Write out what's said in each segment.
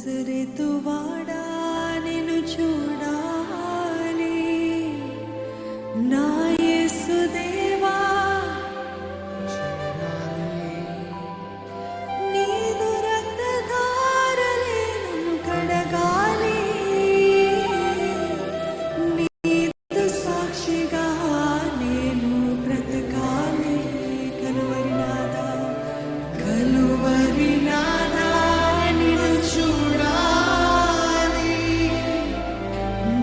నజరేతువాడా నిన్ను చూడాలి నా యేసుదేవా నీదు రక్తధారలే నన్ను కడగాలి నీదు సాక్షిగా నేను బ్రతకాలి కలువరి నాదా నిన్ను చూడాలి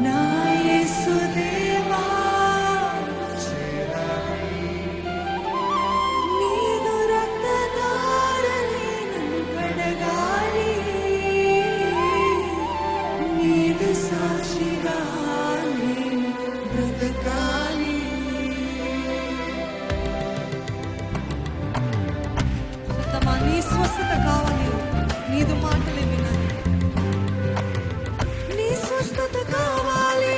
నా యేసుదేవా నీదు రక్తధారలే నన్ను కడగాలి నీదు సాక్షిగా నేను బ్రతకాలి. నీ స్వస్థత కావాలి, నీదు మాటలే వినాలి. నీ స్వస్థత కావాలి,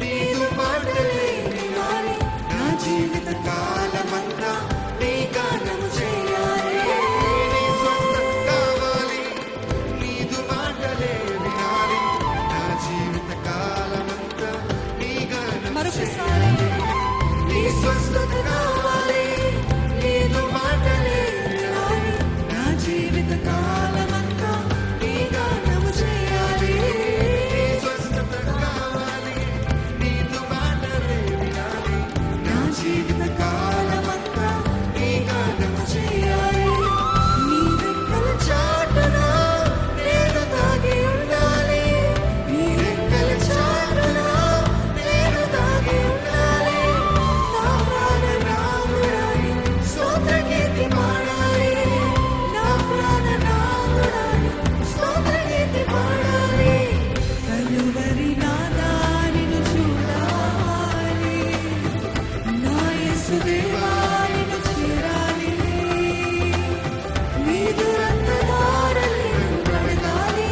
నీదు మాటలే వినాలి. నా జీవిత కాలమంతా నీ గానము చేయాలి. నీ స్వస్థత కావాలి, నీదు మాటలే వినాలి. నా జీవిత కాలమంతా నీ గానము మరొకసారి నీ స్వస్థత కావాలి, నీదు మాటలే వినాలి. నా జీవిత కాలమంతా నీ గానము చేయాలి. నీ స్వస్థత కావాలి, నీదు మాటలే వినాలి. నా జీవిత కాలమంతా నీ గానము చేయాలి. నీ రెక్కల చాటున నేను దాగి ఉండాలి. నీ రెక్కల చాటున నేను దాగి ఉండాలి. నా ప్రాణనాథుడాని స్తోత్రగీతి పాడాలి. నా ప్రాణనాథుడాని స్తోత్రగీతి పాడాలి. కలువరి నాదా నిన్ను చూడాలి నా యేసుదేవా నిన్ను చేరాలి. నీదు రక్తధారలే నన్ను కడగాలి.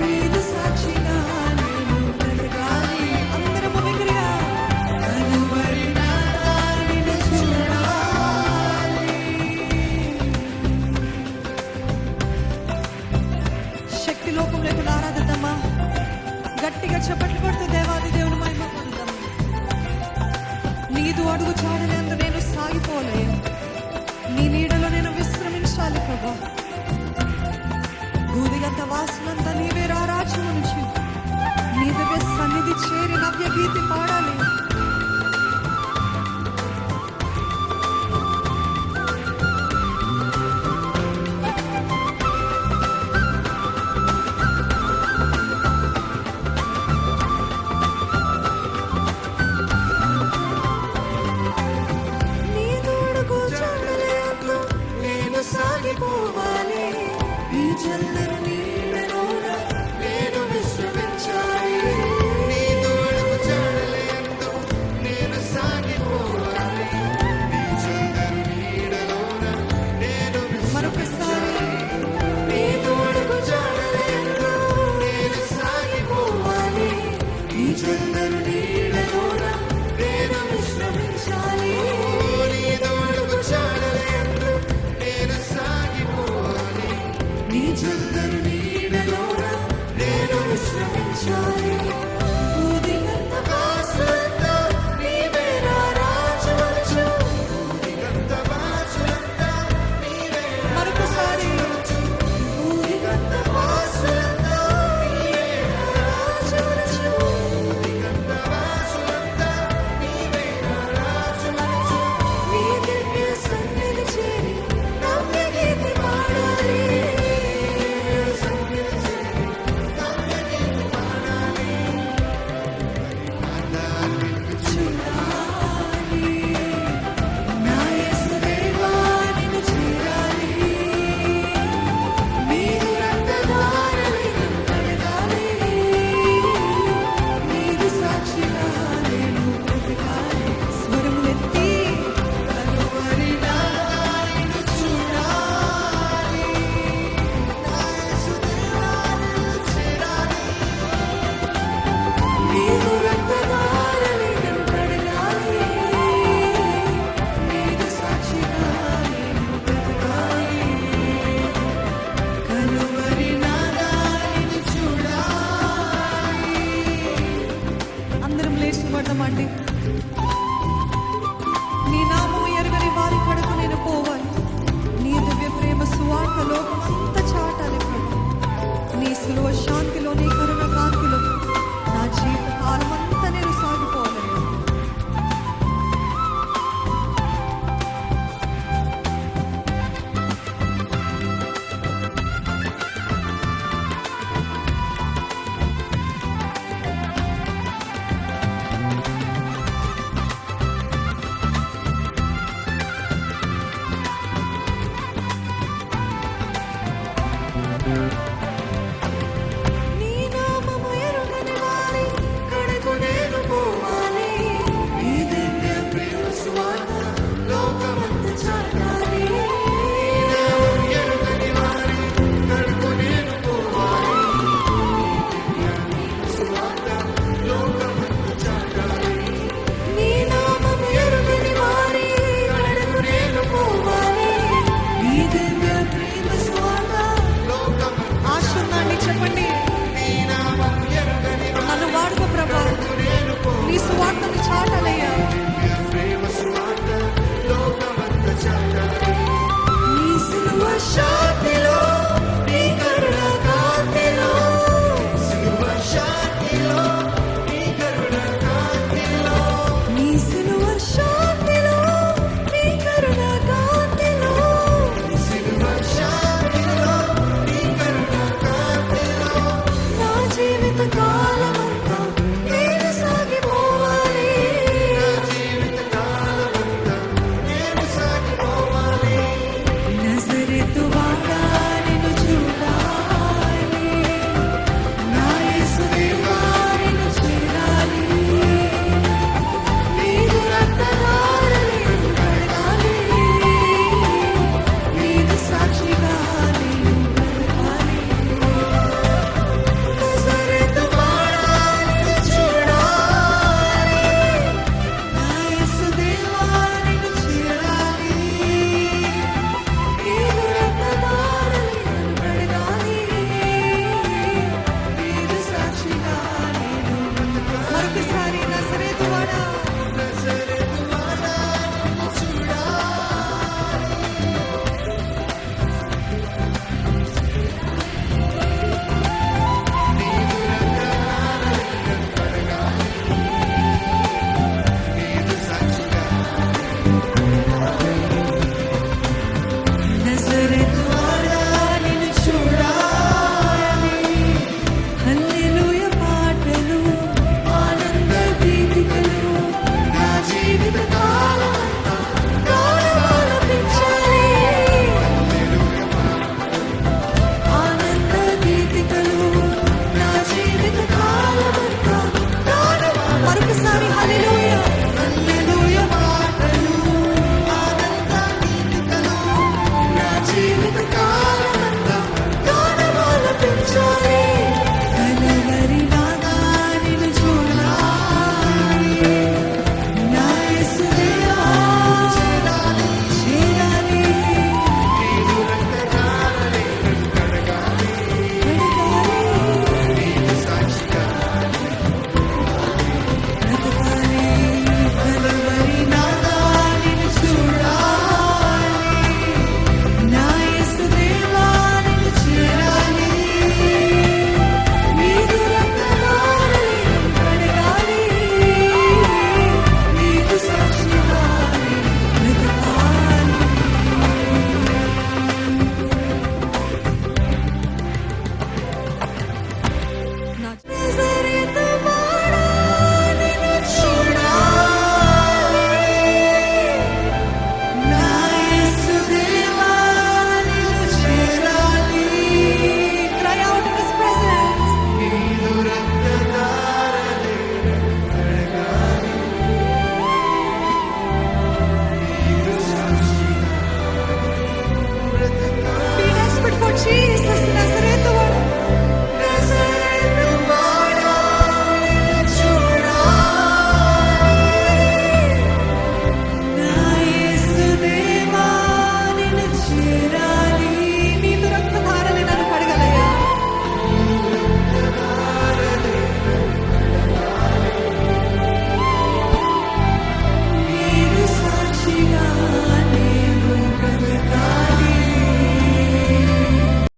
నీదు సాక్షిగా నేను బ్రతకాలి. అందరము విగ్రహ కలువరి నాదా నిన్ను చూడాలి. శక్తి లోకం లేకుండా ఆరాధిద్దామా? గట్టిగా చప్పట్లు కొడుతూ దేవాది దేవుని మహిమ పొందుదాం. నీదు అడుగు చాడలేందు నేను సాగిపోలేను. నీ నీడలో నేను విశ్రమించాలి ప్రభా. భూదిగంత వాసనంతా నీవే రారాజు నుంచి నీ దగ్గర సన్నిధి చేరి నవ్య గీతి పాడాలి. నీ తోడుకు చాడలేందు నేను సాగిపోవాలి. నీ చల్లని నీడలోన నేను విశ్రమించాలి. నీ తోడుకు చాడలేందు నేను సాగిపోవాలి. నీ చల్లని నీడలోన నేను మరొకసారి నీ తోడుకు చాడలేందు నేను సాగిపోవాలి. నీ చల్లని నీడలోన నేను విశ్రమించాలి. నీ తోడుకు చాడలేందు నేను సాగిపోవాలి. నీ చల్లని నీడలోన నేను విశ్రమించాలి. భూదిగంత వాసులంతా నీవే రారాజువచ్చు. భూదిగంత వాసులంతా నీవే మరొకసారి భూదిగంత వాసులంతా నీవే రారాజువచ్చు. భూదిగంత వాసులంతా నీవే రారాజువచ్చు. నీ దివ్య సన్నిధి చేరి నవ్య గీతి పాడాలి. సన్నిధి చేరి నవ్య గీతి పాడాలి. రాజులంతా